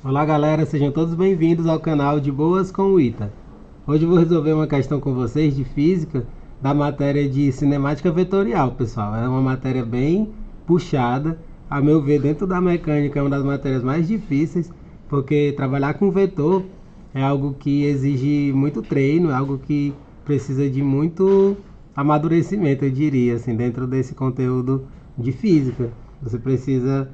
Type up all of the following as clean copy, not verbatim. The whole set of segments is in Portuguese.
Olá galera, sejam todos bem-vindos ao canal de Boas com o Ita. Hoje eu vou resolver uma questão com vocês de física da matéria de cinemática vetorial, pessoal. É uma matéria bem puxada, a meu ver, dentro da mecânica é uma das matérias mais difíceis, porque trabalhar com vetor é algo que exige muito treino, é algo que precisa de muito amadurecimento, eu diria, assim, dentro desse conteúdo de física. Você precisa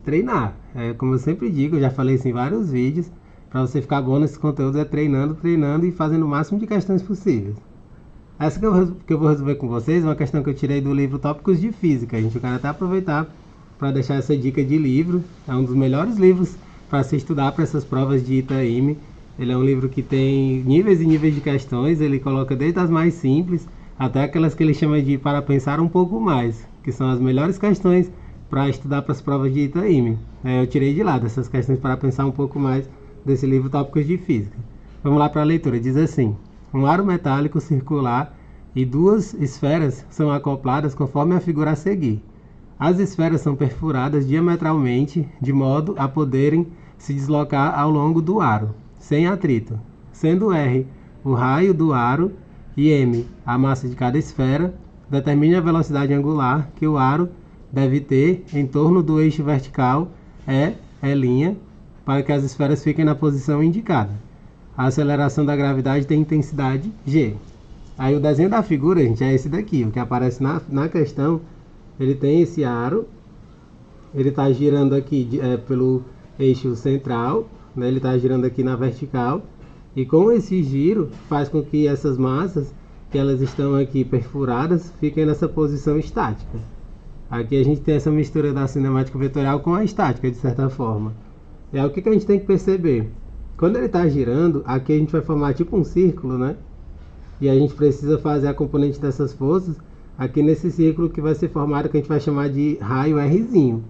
treinar. Como eu sempre digo, eu já falei isso em vários vídeos, para você ficar bom nesse conteúdo é treinando, treinando e fazendo o máximo de questões possíveis. Essa que eu vou resolver com vocês é uma questão que eu tirei do livro Tópicos de Física. A gente vai até aproveitar para deixar essa dica de livro. É um dos melhores livros para se estudar para essas provas de ITA/IME. Ele é um livro que tem níveis e níveis de questões, ele coloca desde as mais simples até aquelas que ele chama de para pensar um pouco mais, que são as melhores questões para estudar para as provas de ITA/IME. Eu tirei de lá dessas questões para pensar um pouco mais desse livro Tópicos de Física. Vamos lá para a leitura. Diz assim: um aro metálico circular e duas esferas são acopladas conforme a figura a seguir. As esferas são perfuradas diametralmente de modo a poderem se deslocar ao longo do aro, sem atrito, sendo R o raio do aro e M a massa de cada esfera. Determine a velocidade angular que o aro deve ter em torno do eixo vertical E', para que as esferas fiquem na posição indicada. A aceleração da gravidade tem intensidade G. Aí o desenho da figura, gente, é esse daqui. O que aparece na questão, ele tem esse aro, ele está girando aqui pelo eixo central, né? Ele está girando aqui na vertical, e com esse giro faz com que essas massas, que elas estão aqui perfuradas, fiquem nessa posição estática. Aqui a gente tem essa mistura da cinemática vetorial com a estática, de certa forma. O que a gente tem que perceber? Quando ele está girando, aqui a gente vai formar tipo um círculo, né? E a gente precisa fazer a componente dessas forças aqui nesse círculo que vai ser formado, que a gente vai chamar de raio Rzinho.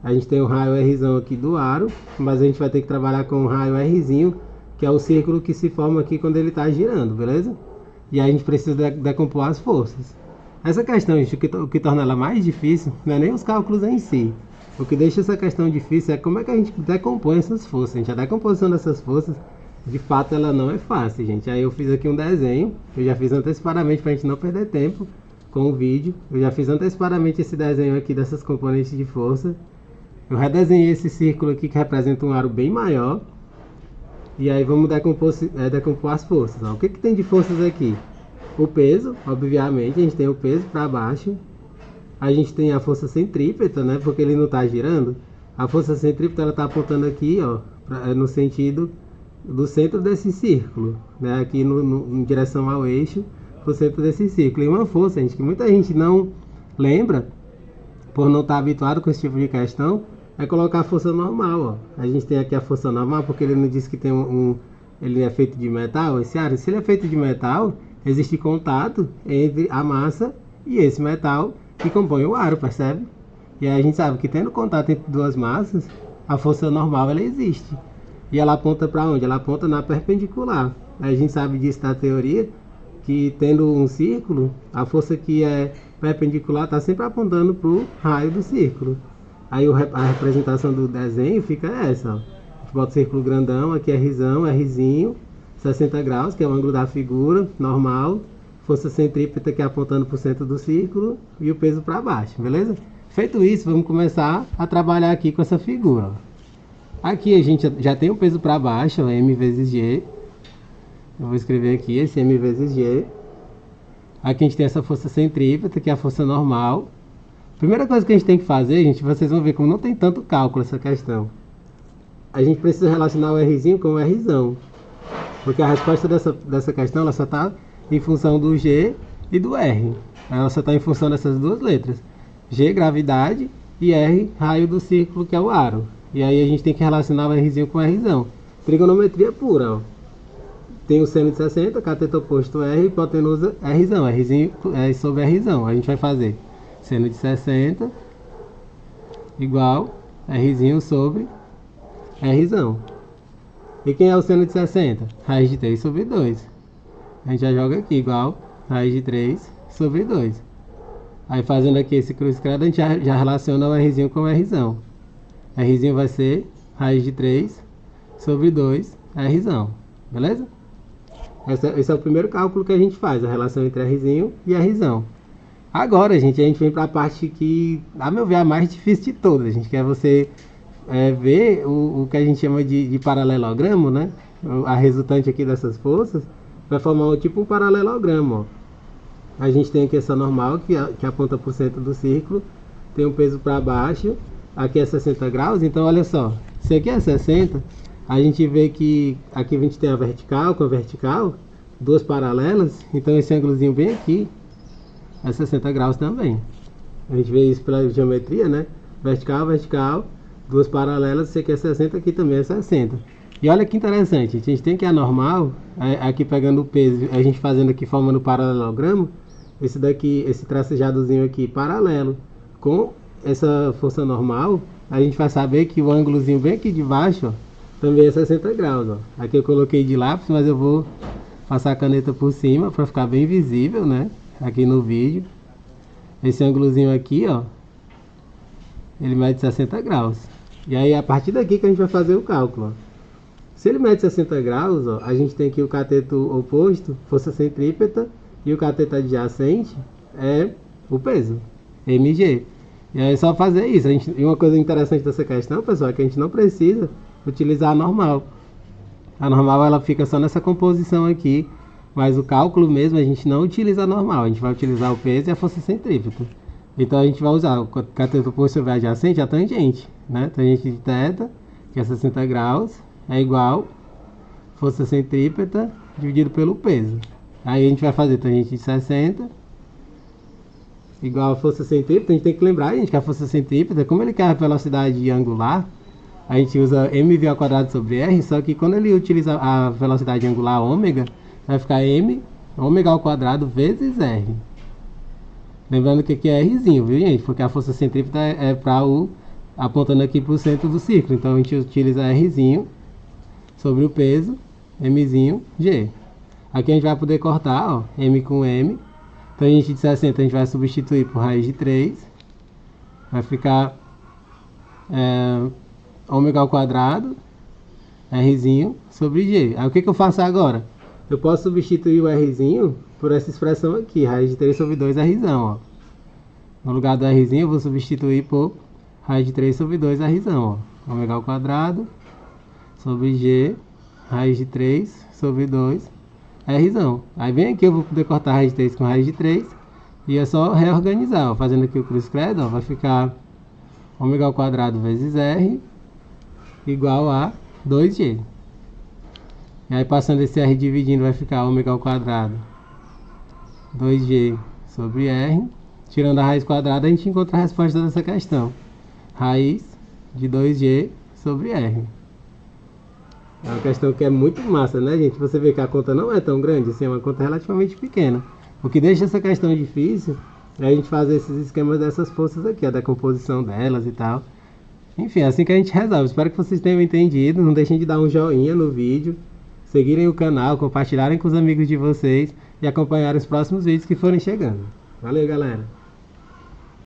A gente tem o raio Rzão aqui do aro, mas a gente vai ter que trabalhar com o raio Rzinho, que é o círculo que se forma aqui quando ele está girando, beleza? E aí a gente precisa decompor as forças. Essa questão, gente, o que torna ela mais difícil não é nem os cálculos em si. O que deixa essa questão difícil é como é que a gente decompõe essas forças. Gente, a decomposição dessas forças, de fato, ela não é fácil, gente. Aí eu fiz aqui um desenho, eu já fiz antecipadamente para a gente não perder tempo com o vídeo. Eu já fiz antecipadamente esse desenho aqui dessas componentes de força. Eu redesenhei esse círculo aqui que representa um aro bem maior. E aí vamos decompor as forças. Ó. O que tem de forças aqui? O peso, obviamente, a gente tem o peso para baixo. A gente tem a força centrípeta, né? Porque ele não está girando. A força centrípeta ela está apontando aqui, ó, no sentido do centro desse círculo, né? Aqui em direção ao eixo, pro centro desse círculo. E uma força, gente, que muita gente não lembra, por não estar habituado com esse tipo de questão, é colocar a força normal, ó. A gente tem aqui a força normal, porque ele não disse que tem ele é feito de metal, esse ar. Se ele é feito de metal, existe contato entre a massa e esse metal que compõe o aro, percebe? E aí a gente sabe que tendo contato entre duas massas, a força normal ela existe. E ela aponta para onde? Ela aponta na perpendicular. Aí a gente sabe disso da teoria, que tendo um círculo, a força que é perpendicular está sempre apontando para o raio do círculo. Aí a representação do desenho fica essa, ó. A gente bota o círculo grandão, aqui é Rzinho, 60 graus, que é o ângulo da figura, normal. Força centrípeta que é apontando para o centro do círculo e o peso para baixo, beleza? Feito isso, vamos começar a trabalhar aqui com essa figura. Ó. Aqui a gente já tem o peso para baixo, ó, M vezes G. Eu vou escrever aqui esse M vezes G. Aqui a gente tem essa força centrípeta, que é a força normal. Primeira coisa que a gente tem que fazer, gente, vocês vão ver como não tem tanto cálculo essa questão. A gente precisa relacionar o Rzinho com o Rzão. Porque a resposta dessa questão ela só está em função do G e do R. Ela só está em função dessas duas letras. G, gravidade, e R, raio do círculo, que é o aro. E aí a gente tem que relacionar o Rzinho com o Rzão. Trigonometria pura, ó. Tem o seno de 60, cateto oposto R, hipotenusa Rzão. Rzinho é sobre Rzão. A gente vai fazer seno de 60 igual Rzinho sobre Rzão. E quem é o seno de 60? Raiz de 3 sobre 2. A gente já joga aqui igual raiz de 3 sobre 2. Aí fazendo aqui esse cruz credo, a gente já relaciona o Rzinho com o Rzão. Rzinho vai ser raiz de 3 sobre 2 Rzão, beleza? Esse é o primeiro cálculo que a gente faz, a relação entre Rzinho e Rzão. Agora, gente, a gente vem para a parte que, a meu ver, é a mais difícil de todas. A gente quer você ver o que a gente chama de paralelogramo, né? A resultante aqui dessas forças vai formar tipo um paralelogramo, ó. A gente tem aqui essa normal que aponta para o centro do círculo, tem um peso para baixo, aqui é 60 graus, então olha só, se aqui é 60, a gente vê que aqui a gente tem a vertical com a vertical, duas paralelas, então esse ângulozinho bem aqui é 60 graus também. A gente vê isso pela geometria, né? Vertical, vertical, duas paralelas, isso aqui é 60, aqui também é 60. E olha que interessante, a gente tem que a normal, aqui pegando o peso, a gente fazendo aqui, formando o paralelogramo, esse daqui, esse tracejadozinho aqui paralelo com essa força normal, a gente vai saber que o ângulozinho bem aqui de baixo, ó, também é 60 graus, ó. Aqui eu coloquei de lápis, mas eu vou passar a caneta por cima para ficar bem visível, né? Aqui no vídeo. Esse ângulozinho aqui, ó, ele mede 60 graus. E aí a partir daqui que a gente vai fazer o cálculo, ó. Se ele mede 60 graus, ó, a gente tem aqui o cateto oposto, força centrípeta, e o cateto adjacente é o peso, mg. E aí é só fazer isso. E uma coisa interessante dessa questão, pessoal, é que a gente não precisa utilizar a normal. A normal ela fica só nessa composição aqui, mas o cálculo mesmo a gente não utiliza a normal, a gente vai utilizar o peso e a força centrípeta. Então a gente vai usar o cateto oposto sobre adjacente, a tangente, né? Tangente de θ, que é 60 graus, é igual força centrípeta dividido pelo peso. Aí a gente vai fazer tangente de 60 igual a força centrípeta. A gente tem que lembrar, gente, que a força centrípeta, como ele quer a velocidade angular, a gente usa mv ao quadrado sobre r, só que quando ele utiliza a velocidade angular ômega, vai ficar m ômega ao quadrado vezes r. Lembrando que aqui é rzinho, viu, gente? Porque a força centrípeta é para o apontando aqui para o centro do círculo. Então a gente utiliza rzinho sobre o peso, mzinho, g. Aqui a gente vai poder cortar, ó, m com m. Tangente de 60 a gente vai substituir por raiz de 3. Vai ficar ômega ao quadrado, rzinho, sobre g. Aí o que eu faço agora? Eu posso substituir o rzinho por essa expressão aqui, raiz de 3 sobre 2 rzão, ó. No lugar do rzinho eu vou substituir por raiz de 3 sobre 2 rzão, ó. Ômega ao quadrado sobre g, raiz de 3 sobre 2 rzão. Aí vem aqui, eu vou poder cortar raiz de 3 com raiz de 3. E é só reorganizar, ó. Fazendo aqui o cruz credo, ó, vai ficar ômega ao quadrado vezes r igual a 2g. E aí passando esse r dividindo, vai ficar ômega ao quadrado 2g sobre r. Tirando a raiz quadrada, a gente encontra a resposta dessa questão. Raiz de 2g sobre r. É uma questão que é muito massa, né, gente? Você vê que a conta não é tão grande, assim, é uma conta relativamente pequena. O que deixa essa questão difícil é a gente fazer esses esquemas dessas forças aqui, a decomposição delas e tal. Enfim, é assim que a gente resolve. Espero que vocês tenham entendido. Não deixem de dar um joinha no vídeo, seguirem o canal, compartilharem com os amigos de vocês e acompanhar os próximos vídeos que forem chegando. Valeu, galera!